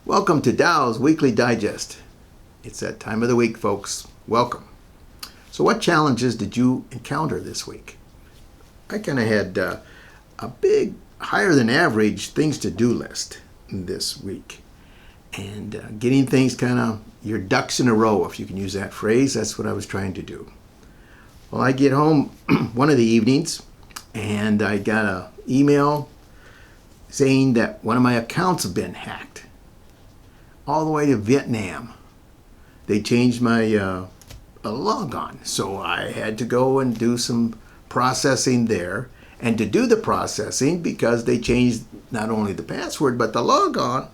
Welcome to Dow's Weekly Digest. It's that time of the week, folks. Welcome. So what challenges did you encounter this week? I kind of had a big, higher than average things to do list this week. And getting things kind of, your ducks in a row, if you can use that phrase, that's what I was trying to do. Well, I get home one of the evenings and I got an email saying that one of my accounts have been hacked. All the way to Vietnam. They changed my logon, so I had to go and do some processing there. And to do the processing, because they changed not only the password but the logon,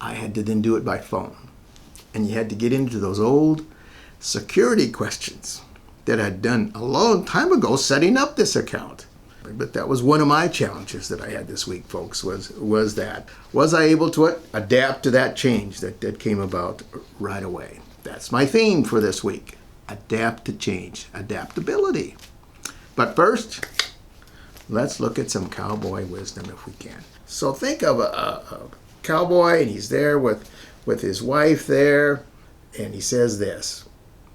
I had to then do it by phone. And you had to get into those old security questions that I'd done a long time ago setting up this account. But that was one of my challenges that I had this week, folks, was that. Was I able to adapt to that change that came about right away? That's my theme for this week. Adapt to change. Adaptability. But first, let's look at some cowboy wisdom if we can. So think of a cowboy, and he's there with his wife there, and he says this,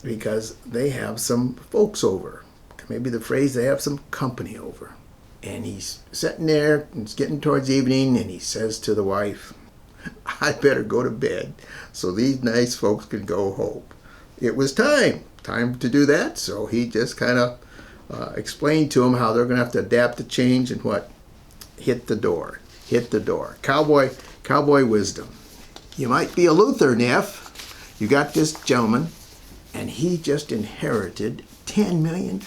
because they have some folks over. Maybe the phrase, they have some company over. And he's sitting there, and it's getting towards evening, and he says to the wife, I better go to bed so these nice folks can go home. It was time to do that, so he just kind of explained to them how they're going to have to adapt to change and hit the door. Cowboy wisdom. You might be a Lutheran if you got this gentleman, and he just inherited $10 million.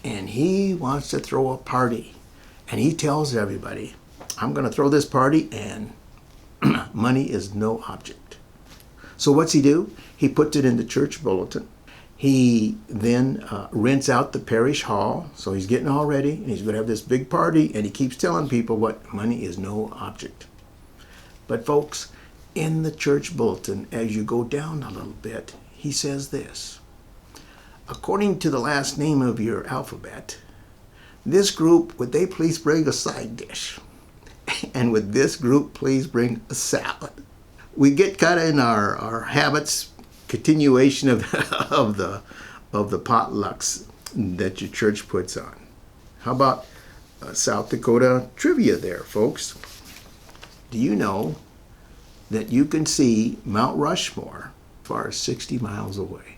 And he wants to throw a party. And he tells everybody, I'm going to throw this party, and money is no object. So what's he do? He puts it in the church bulletin. He then rents out the parish hall. So he's getting all ready, and he's going to have this big party, and he keeps telling people what money is no object. But folks, in the church bulletin, as you go down a little bit, he says this. According to the last name of your alphabet, this group, would they please bring a side dish? And would this group please bring a salad? We get kind of in our habits, continuation of the potlucks that your church puts on. How about South Dakota trivia there, folks? Do you know that you can see Mount Rushmore as far as 60 miles away?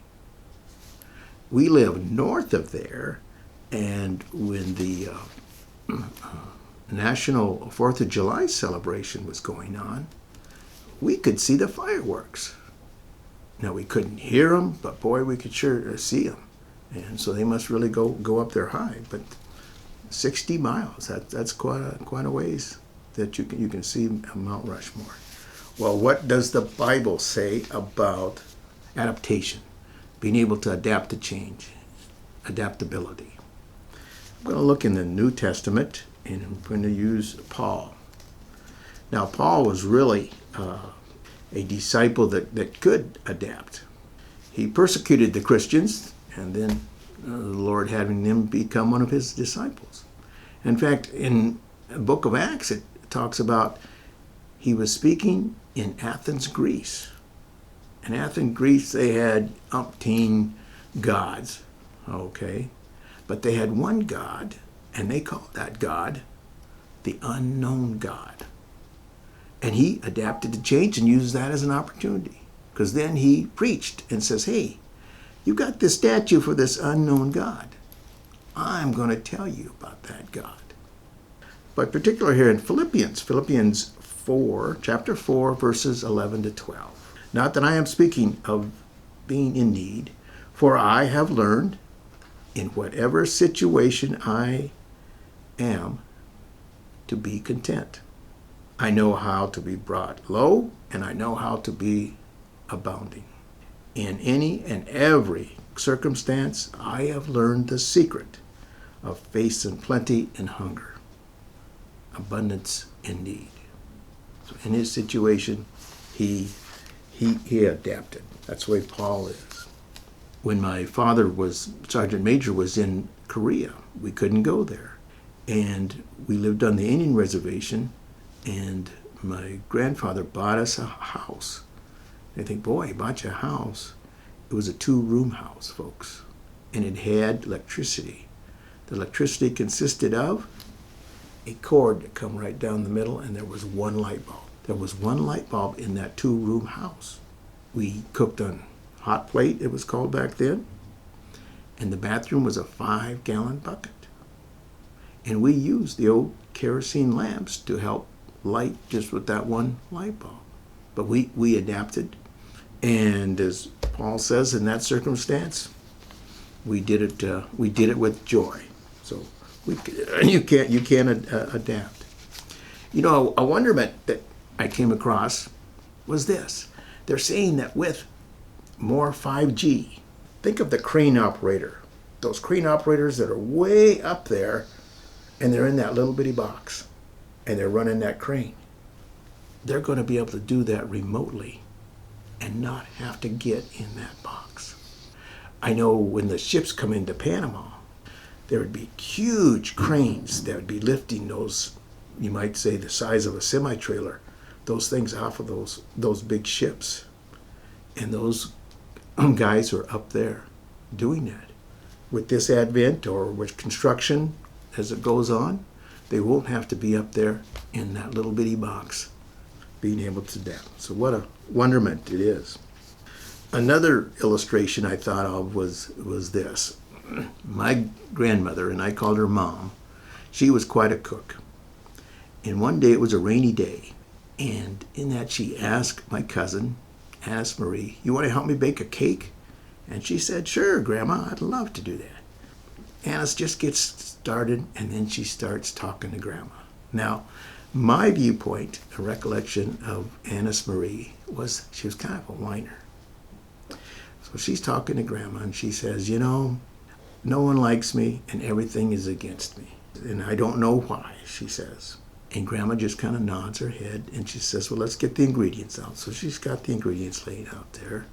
We live north of there, and when the National 4th of July celebration was going on, we could see the fireworks. Now, we couldn't hear them, but boy, we could sure see them. And so they must really go up there high. But 60 miles, that's quite a ways that you can see Mount Rushmore. Well, what does the Bible say about adaptation? Being able to adapt to change, adaptability. I'm going to look in the New Testament, and I'm going to use Paul. Now, Paul was really a disciple that could adapt. He persecuted the Christians, and then the Lord having them become one of his disciples. In fact, in the book of Acts, it talks about he was speaking in Athens, Greece. In Athens, Greece, they had umpteen gods, okay? But they had one God, and they called that God the unknown God. And he adapted to change and used that as an opportunity, because then he preached and says, hey, you got this statue for this unknown God. I'm going to tell you about that God. But particularly here in Philippians 4, chapter 4, verses 11 to 12. Not that I am speaking of being in need, for I have learned in whatever situation I am to be content. I know how to be brought low, and I know how to be abounding. In any and every circumstance, I have learned the secret of facing plenty and hunger, abundance and need. So in his situation, he adapted. That's the way Paul is. When my father Sergeant Major was in Korea, we couldn't go there. And we lived on the Indian reservation, and my grandfather bought us a house. I think, boy, he bought you a house. It was a 2-room house, folks, and it had electricity. The electricity consisted of a cord that come right down the middle, and there was one light bulb. There was one light bulb in that 2-room house. We cooked on hot plate, it was called back then, and the bathroom was a 5-gallon bucket. And we used the old kerosene lamps to help light just with that one light bulb. But we adapted, and as Paul says, in that circumstance, we did it with joy. So you can't adapt. You know, a wonderment that I came across was this. They're saying that with more 5G, think of the crane operator. Those crane operators that are way up there, and they're in that little bitty box, and they're running that crane. They're going to be able to do that remotely and not have to get in that box. I know when the ships come into Panama, there would be huge cranes that would be lifting those, you might say the size of a semi-trailer, those things off of those big ships. And those guys are up there doing that. With this advent, or with construction as it goes on, they won't have to be up there in that little bitty box being able to adapt. So what a wonderment it is. Another illustration I thought of was this. My grandmother, and I called her Mom, she was quite a cook. And one day it was a rainy day, and in that she asked my cousin, Annis Marie, you want to help me bake a cake? And she said, sure, Grandma, I'd love to do that. Annis just gets started, and then she starts talking to Grandma. Now, my viewpoint, a recollection of Annis Marie, was she was kind of a whiner. So she's talking to Grandma, and she says, you know, no one likes me, and everything is against me. And I don't know why, she says. And Grandma just kind of nods her head, and she says, well, let's get the ingredients out. So she's got the ingredients laid out there.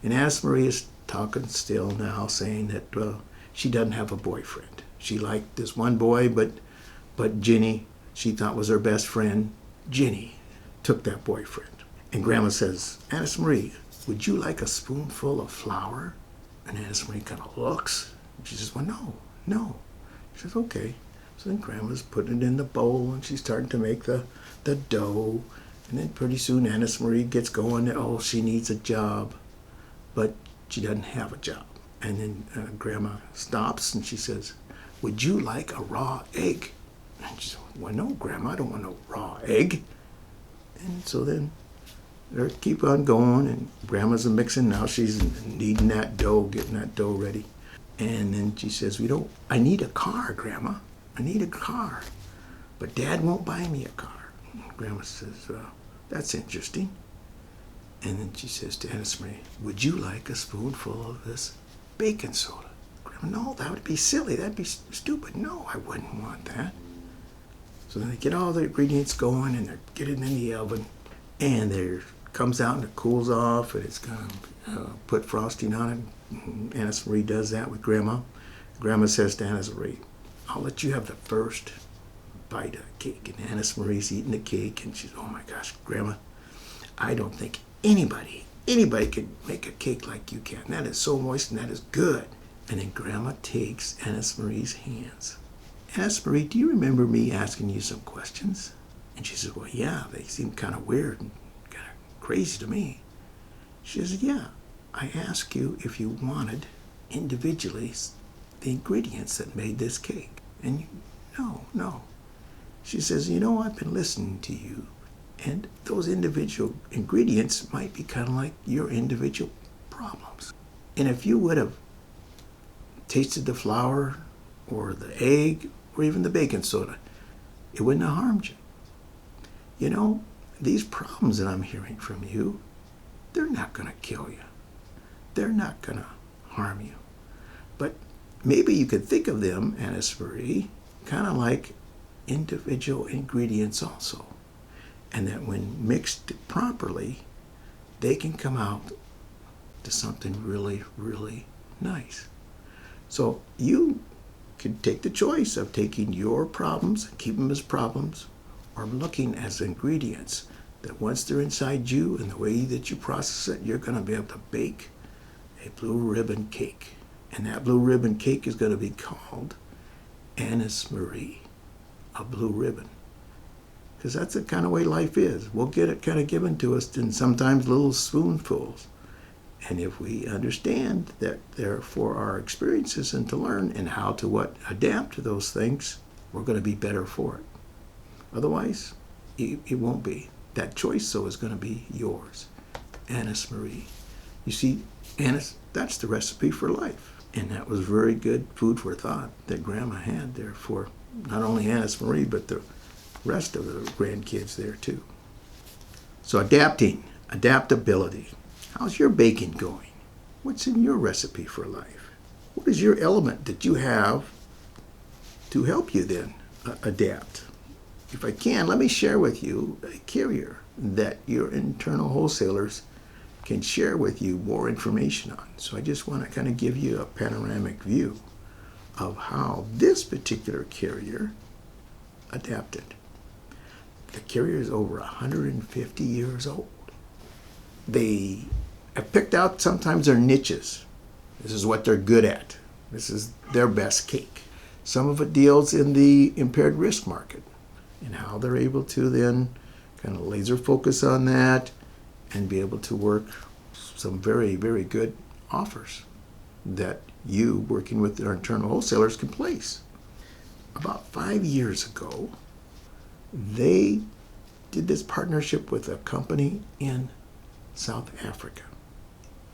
And Annis Marie is talking still now, saying that, well, she doesn't have a boyfriend. She liked this one boy, but Ginny, she thought was her best friend, Ginny, took that boyfriend. And Grandma says, Annis Marie, would you like a spoonful of flour? And Annis Marie kind of looks. And she says, well, no. She says, okay. So then Grandma's putting it in the bowl, and she's starting to make the dough. And then pretty soon Annis Marie gets going. Oh, she needs a job. But she doesn't have a job. And then Grandma stops, and she says, would you like a raw egg? And she said, well, no, Grandma, I don't want no raw egg. And so then they keep on going, and Grandma's mixing. Now she's kneading that dough, getting that dough ready. And then she says, I need a car, Grandma. I need a car. But Dad won't buy me a car. And Grandma says, well, that's interesting. And then she says to Annis Marie, would you like a spoonful of this baking soda? Grandma, no, that would be silly. That'd be stupid. No, I wouldn't want that. So then they get all the ingredients going, and they're getting in the oven, and there comes out and it cools off, and it's going to put frosting on it. And Annis Marie does that with Grandma. Grandma says to Annis Marie, I'll let you have the first bite of the cake. And Annis Marie's eating the cake, and she's, oh my gosh, Grandma, I don't think anybody can make a cake like you can. That is so moist, and that is good. And then Grandma takes Annis Marie's hands. Annis Marie, do you remember me asking you some questions? And she says, well, yeah, they seem kind of weird and kind of crazy to me. She says, yeah, I asked you if you wanted individually the ingredients that made this cake. And no. She says, you know, I've been listening to you, and those individual ingredients might be kind of like your individual problems. And if you would have tasted the flour or the egg or even the baking soda, it wouldn't have harmed you. You know, these problems that I'm hearing from you, they're not going to kill you. They're not going to harm you. But maybe you could think of them, Annis Marie, kind of like individual ingredients also. And that when mixed properly, they can come out to something really, really nice. So you could take the choice of taking your problems and keep them as problems, or looking as ingredients that once they're inside you and the way that you process it, you're going to be able to bake a blue ribbon cake. And that blue ribbon cake is going to be called Annis Marie, a blue ribbon. Because that's the kind of way life is. We'll get it kind of given to us in sometimes little spoonfuls. And if we understand that they're for our experiences and to learn and how to adapt to those things, we're going to be better for it. Otherwise, it won't be. That choice, though, is going to be yours. Annis Marie. You see, Annis, that's the recipe for life. And that was very good food for thought that Grandma had there for not only Annis Marie, but the rest of the grandkids there too. So adaptability. How's your baking going? What's in your recipe for life? What is your element that you have to help you then adapt? If I can, let me share with you a carrier that your internal wholesalers can share with you more information on. So I just want to kind of give you a panoramic view of how this particular carrier adapted. The carrier is over 150 years old. They have picked out sometimes their niches. This is what they're good at. This is their best cake. Some of it deals in the impaired risk market and how they're able to then kind of laser focus on that and be able to work some very, very good offers that you, working with their internal wholesalers, can place. About 5 years ago, they did this partnership with a company in South Africa.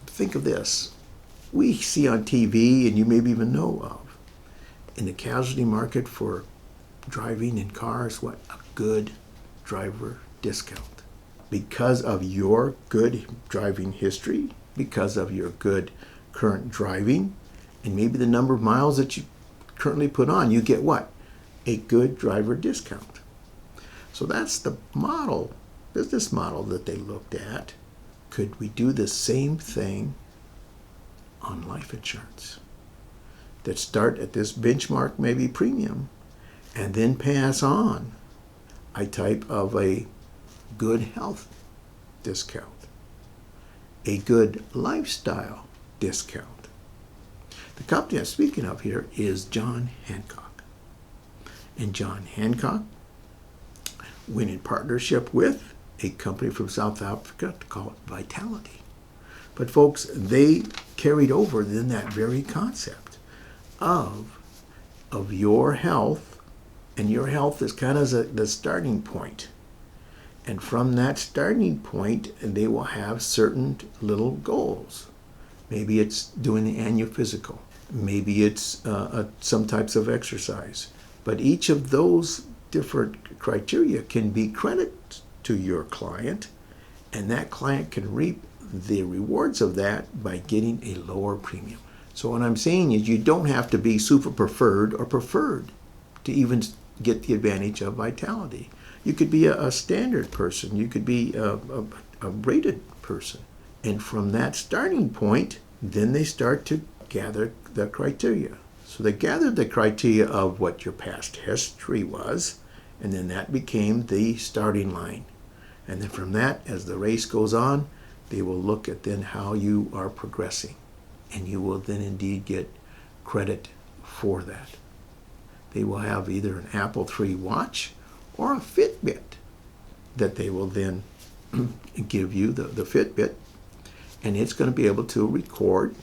Think of this. We see on TV, and you maybe even know of, in the casualty market for driving in cars, what? A good driver discount. Because of your good driving history, because of your good current driving, and maybe the number of miles that you currently put on, you get what? A good driver discount. So that's the model, business model that they looked at. Could we do the same thing on life insurance? That start at this benchmark, maybe premium, and then pass on a type of a good health discount, a good lifestyle discount. The company I'm speaking of here is John Hancock. And John Hancock went in partnership with a company from South Africa to call it Vitality. But folks, they carried over then that very concept of your health, and your health is kind of the starting point. And from that starting point, they will have certain little goals. Maybe it's doing the annual physical. Maybe it's some types of exercise. But each of those different criteria can be credit to your client, and that client can reap the rewards of that by getting a lower premium. So what I'm saying is you don't have to be super preferred or preferred to even get the advantage of Vitality. You could be a standard person. You could be a rated person. And from that starting point, then they start to gather the criteria. So they gathered the criteria of what your past history was, and then that became the starting line. And then from that, as the race goes on, they will look at then how you are progressing. And you will then indeed get credit for that. They will have either an Apple III watch or a Fitbit that they will then give you, the Fitbit, and it's going to be able to record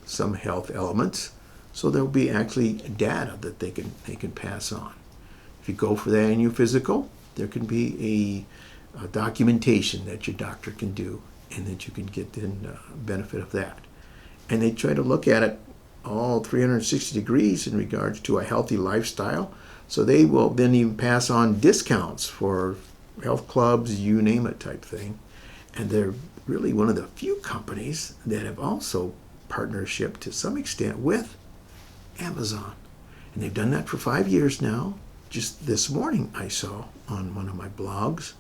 some health elements, so there'll be actually data that they can pass on. If you go for the annual physical, there can be a documentation that your doctor can do, and that you can get the benefit of that. And they try to look at it all 360 degrees in regards to a healthy lifestyle. So they will then even pass on discounts for health clubs, you name it type thing. And they're really one of the few companies that have also partnership to some extent with Amazon. And they've done that for 5 years now. Just this morning I saw on one of my blogs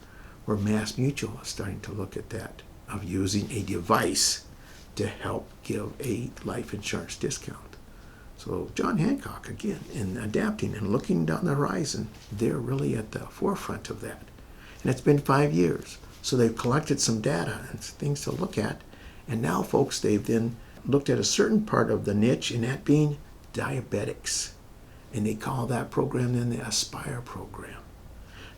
where Mass Mutual is starting to look at that, of using a device to help give a life insurance discount. So John Hancock, again, in adapting and looking down the horizon, they're really at the forefront of that. And it's been 5 years. So they've collected some data and things to look at. And now, folks, they've then looked at a certain part of the niche, and that being diabetics. And they call that program then the Aspire program.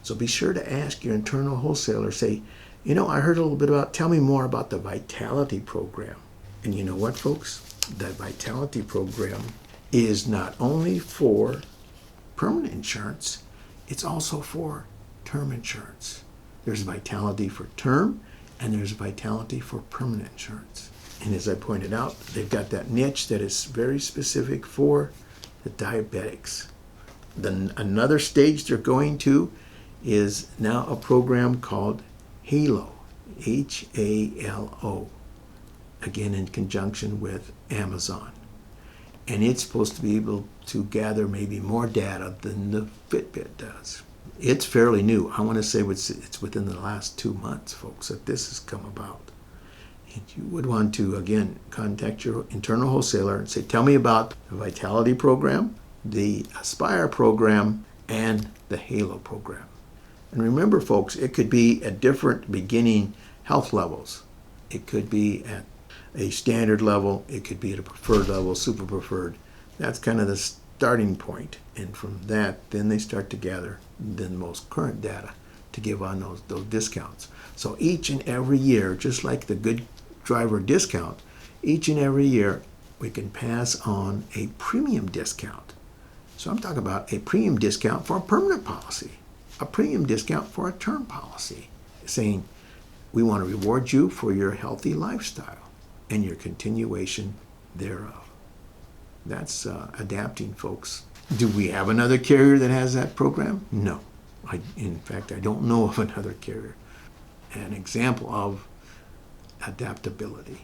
So be sure to ask your internal wholesaler, say, I heard a little bit about, tell me more about the Vitality program. And you know what, folks? That Vitality program is not only for permanent insurance, it's also for term insurance. There's Vitality for term, and there's Vitality for permanent insurance. And as I pointed out, they've got that niche that is very specific for the diabetics. Another stage they're going to is now a program called HALO, H-A-L-O, again in conjunction with Amazon. And it's supposed to be able to gather maybe more data than the Fitbit does. It's fairly new. I want to say it's within the last 2 months, folks, that this has come about. And you would want to, again, contact your internal wholesaler and say, tell me about the Vitality program, the Aspire program, and the HALO program. And remember, folks, it could be at different beginning health levels. It could be at a standard level. It could be at a preferred level, super preferred. That's kind of the starting point. And from that, then they start to gather the most current data to give on those discounts. So each and every year, just like the good driver discount, each and every year we can pass on a premium discount. So I'm talking about a premium discount for a permanent policy, a premium discount for a term policy, saying we want to reward you for your healthy lifestyle and your continuation thereof. That's adapting, folks. Do we have another carrier that has that program? No. In fact, I don't know of another carrier. An example of adaptability.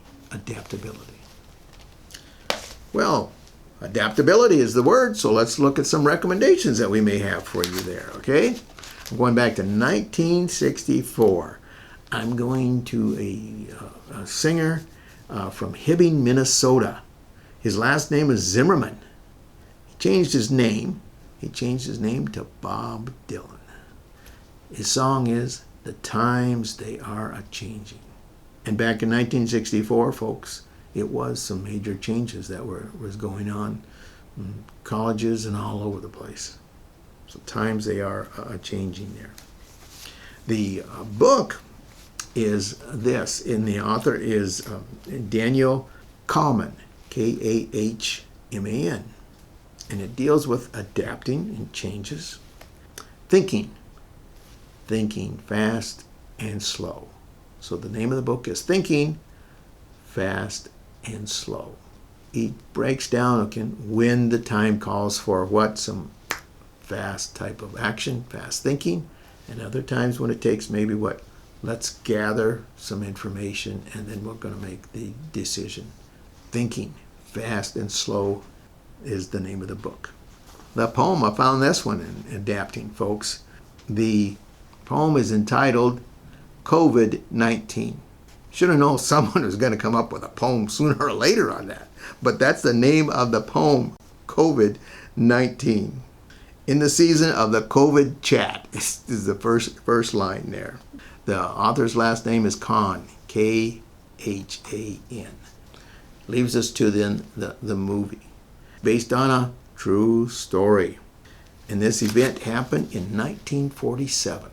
Well, adaptability is the word, so let's look at some recommendations that we may have for you there, okay? I'm going back to 1964. I'm going to a singer from Hibbing, Minnesota. His last name is Zimmerman. He changed his name to Bob Dylan. His song is The Times They Are A-Changing. And back in 1964, folks, it was some major changes that was going on in colleges and all over the place. So times they are a-changing there. The book is this, and the author is Daniel Kahneman, K-A-H-M-A-N. And it deals with adapting and changes, thinking fast and slow. So the name of the book is Thinking Fast and Slow. He breaks down when the time calls for what, some fast type of action, fast thinking, and other times when it takes maybe what, let's gather some information and then we're going to make the decision. Thinking Fast and Slow is the name of the book. The poem, I found this one in adapting, folks. The poem is entitled COVID-19. Should have known someone was going to come up with a poem sooner or later on that. But that's the name of the poem, COVID-19. In the season of the COVID chat, this is the first line there. The author's last name is Khan, K-H-A-N. Leaves us to then the movie, based on a true story. And this event happened in 1947.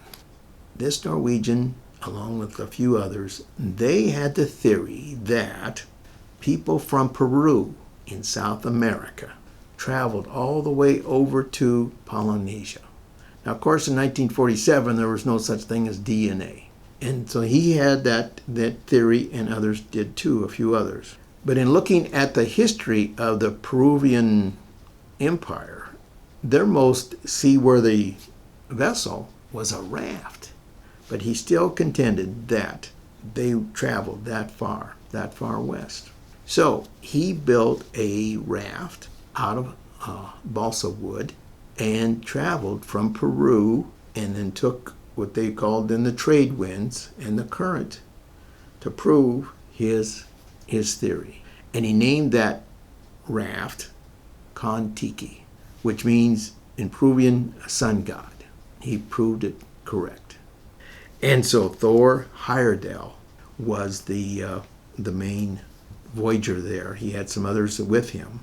This Norwegian, along with a few others, they had the theory that people from Peru in South America traveled all the way over to Polynesia. Now, of course, in 1947, there was no such thing as DNA. And so he had that theory, and others did too, a few others. But in looking at the history of the Peruvian Empire, their most seaworthy vessel was a raft. But he still contended that they traveled that far west. So he built a raft out of balsa wood and traveled from Peru and then took what they called then the trade winds and the current to prove his theory. And he named that raft Kon-Tiki, which means in Peruvian sun god. He proved it correct. And so Thor Heyerdahl was the main Voyager there. He had some others with him.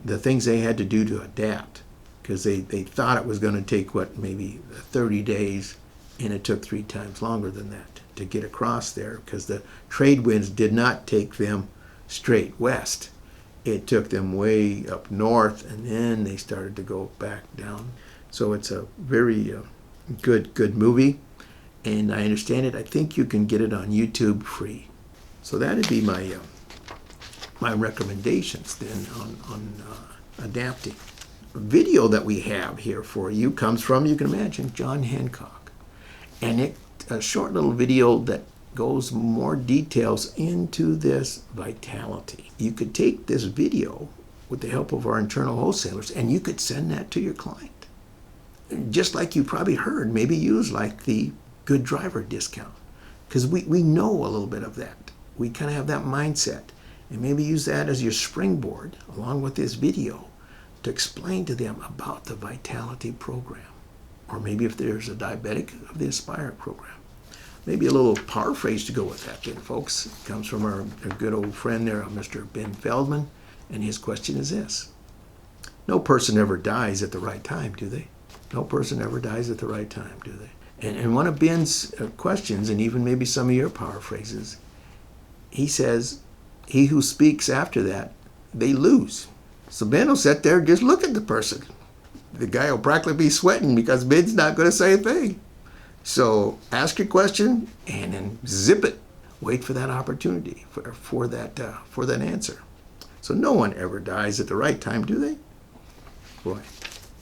The things they had to do to adapt, because they thought it was going to take, maybe 30 days, and it took 3 times longer than that to get across there, because the trade winds did not take them straight west. It took them way up north, and then they started to go back down. So it's a very good movie, and I understand it. I think you can get it on YouTube free. So that'd be my recommendations then on adapting. The video that we have here for you comes from, you can imagine, John Hancock. And it's a short little video that goes more details into this vitality. You could take this video with the help of our internal wholesalers, and you could send that to your client. Just like you probably heard, maybe use like the good driver discount, because we know a little bit of that. We kind of have that mindset, and maybe use that as your springboard along with this video to explain to them about the Vitality program. Or maybe if there's a diabetic, of the Aspire program. Maybe a little paraphrase to go with that then, folks. It comes from our good old friend there, Mr. Ben Feldman, and his question is this. No person ever dies at the right time, do they? No person ever dies at the right time, do they? And one of Ben's questions, and even maybe some of your paraphrases, he says, he who speaks after that, they lose. So Ben will sit there and just look at the person. The guy will practically be sweating because Ben's not going to say a thing. So ask your question and then zip it. Wait for that opportunity for that answer. So no one ever dies at the right time, do they? Boy,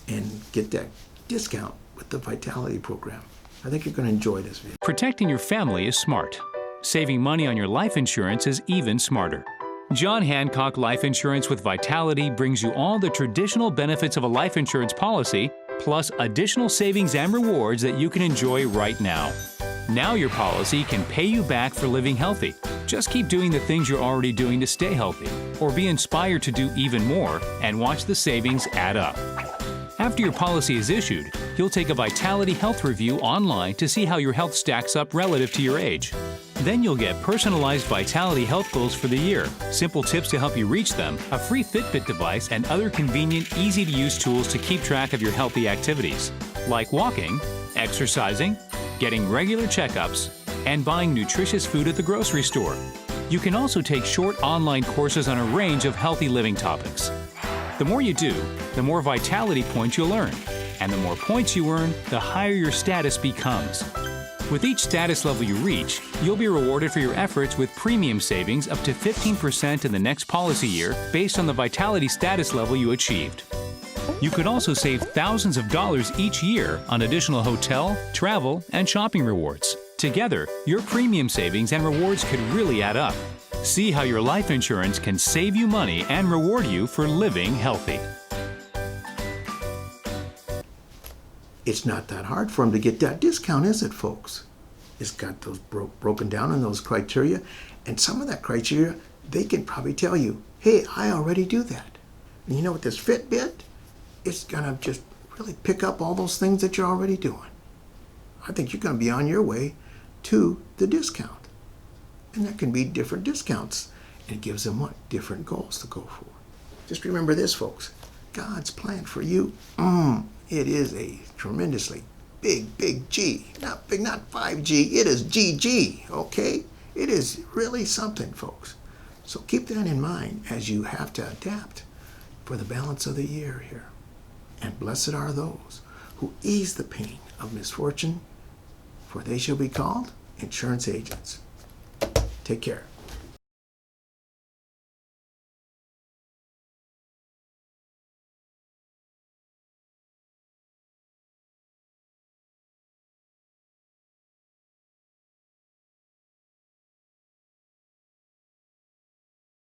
and get that discount with the Vitality program. I think you're going to enjoy this video. Protecting your family is smart. Saving money on your life insurance is even smarter. John Hancock Life Insurance with Vitality brings you all the traditional benefits of a life insurance policy, plus additional savings and rewards that you can enjoy right now. Now your policy can pay you back for living healthy. Just keep doing the things you're already doing to stay healthy, or be inspired to do even more and watch the savings add up. After your policy is issued, you'll take a Vitality Health Review online to see how your health stacks up relative to your age. Then you'll get personalized Vitality health goals for the year, simple tips to help you reach them, a free Fitbit device, and other convenient, easy-to-use tools to keep track of your healthy activities, like walking, exercising, getting regular checkups, and buying nutritious food at the grocery store. You can also take short online courses on a range of healthy living topics. The more you do, the more Vitality points you'll earn. And the more points you earn, the higher your status becomes. With each status level you reach, you'll be rewarded for your efforts with premium savings up to 15% in the next policy year based on the Vitality status level you achieved. You could also save thousands of dollars each year on additional hotel, travel, and shopping rewards. Together, your premium savings and rewards could really add up. See how your life insurance can save you money and reward you for living healthy. It's not that hard for them to get that discount, is it, folks? It's got those broken down in those criteria. And some of that criteria, they can probably tell you, hey, I already do that. And you know, with this Fitbit, it's going to just really pick up all those things that you're already doing. I think you're going to be on your way to the discount. And that can be different discounts. And it gives them what? Different goals to go for. Just remember this, folks. God's plan for you, it is a tremendously big G. Not big, not 5G. It is GG, okay? It is really something, folks. So keep that in mind as you have to adapt for the balance of the year here. And blessed are those who ease the pain of misfortune, for they shall be called insurance agents. Take care.